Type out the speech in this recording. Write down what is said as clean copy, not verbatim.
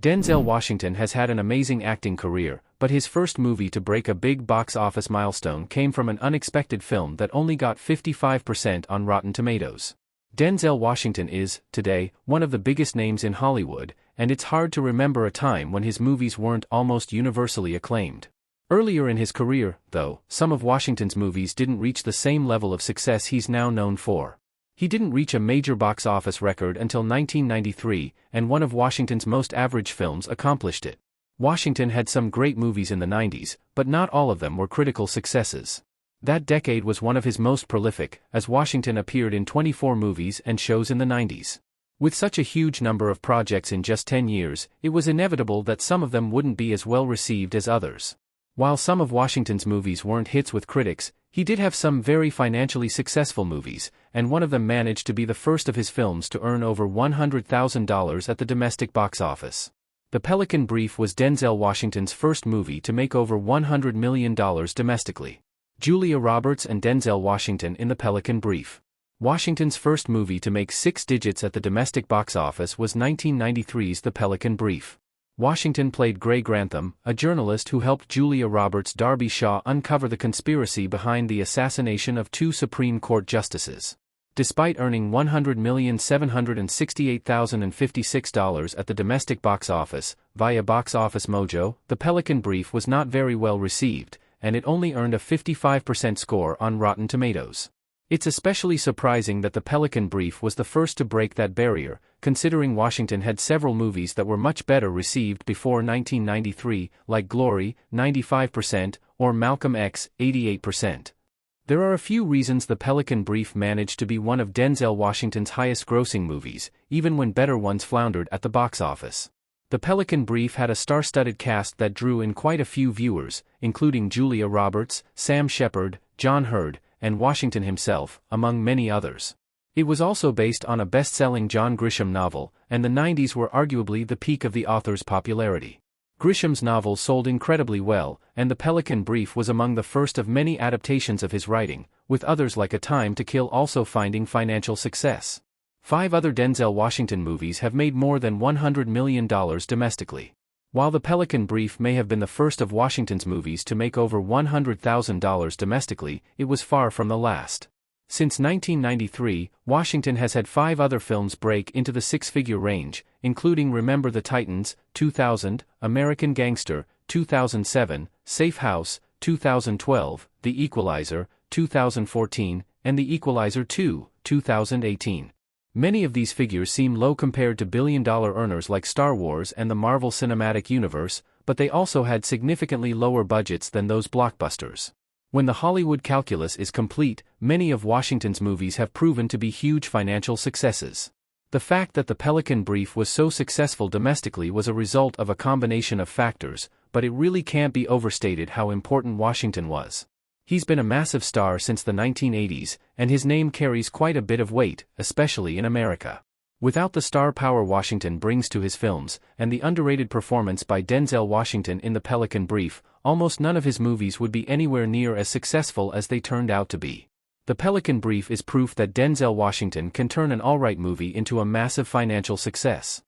Denzel Washington has had an amazing acting career, but his first movie to break a big box office milestone came from an unexpected film that only got 55% on Rotten Tomatoes. Denzel Washington is, today, one of the biggest names in Hollywood, and it's hard to remember a time when his movies weren't almost universally acclaimed. Earlier in his career, though, some of Washington's movies didn't reach the same level of success he's now known for. He didn't reach a major box office record until 1993, and one of Washington's most average films accomplished it. Washington had some great movies in the 90s, but not all of them were critical successes. That decade was one of his most prolific, as Washington appeared in 24 movies and shows in the 90s. With such a huge number of projects in just 10 years, it was inevitable that some of them wouldn't be as well received as others. While some of Washington's movies weren't hits with critics, he did have some very financially successful movies, and one of them managed to be the first of his films to earn over $100,000 at the domestic box office. The Pelican Brief was Denzel Washington's first movie to make over $100 million domestically. Julia Roberts and Denzel Washington in The Pelican Brief. Washington's first movie to make 6 digits at the domestic box office was 1993's The Pelican Brief. Washington played Gray Grantham, a journalist who helped Julia Roberts' Darby Shaw uncover the conspiracy behind the assassination of 2 Supreme Court justices. Despite earning $100,768,056 at the domestic box office, via Box Office Mojo, The Pelican Brief was not very well received, and it only earned a 55% score on Rotten Tomatoes. It's especially surprising that The Pelican Brief was the first to break that barrier, considering Washington had several movies that were much better received before 1993, like Glory, 95%, or Malcolm X, 88%. There are a few reasons The Pelican Brief managed to be one of Denzel Washington's highest-grossing movies, even when better ones floundered at the box office. The Pelican Brief had a star-studded cast that drew in quite a few viewers, including Julia Roberts, Sam Shepard, John Hurd, and Washington himself, among many others. It was also based on a best-selling John Grisham novel, and the 90s were arguably the peak of the author's popularity. Grisham's novel sold incredibly well, and The Pelican Brief was among the first of many adaptations of his writing, with others like A Time to Kill also finding financial success. 5 other Denzel Washington movies have made more than $100 million domestically. While The Pelican Brief may have been the first of Washington's movies to make over $100,000 domestically, it was far from the last. Since 1993, Washington has had 5 other films break into the 6-figure range, including Remember the Titans, 2000, American Gangster, 2007, Safe House, 2012, The Equalizer, 2014, and The Equalizer 2, 2018. Many of these figures seem low compared to billion-dollar earners like Star Wars and the Marvel Cinematic Universe, but they also had significantly lower budgets than those blockbusters. When the Hollywood calculus is complete, many of Washington's movies have proven to be huge financial successes. The fact that The Pelican Brief was so successful domestically was a result of a combination of factors, but it really can't be overstated how important Washington was. He's been a massive star since the 1980s, and his name carries quite a bit of weight, especially in America. Without the star power Washington brings to his films, and the underrated performance by Denzel Washington in The Pelican Brief, almost none of his movies would be anywhere near as successful as they turned out to be. The Pelican Brief is proof that Denzel Washington can turn an alright movie into a massive financial success.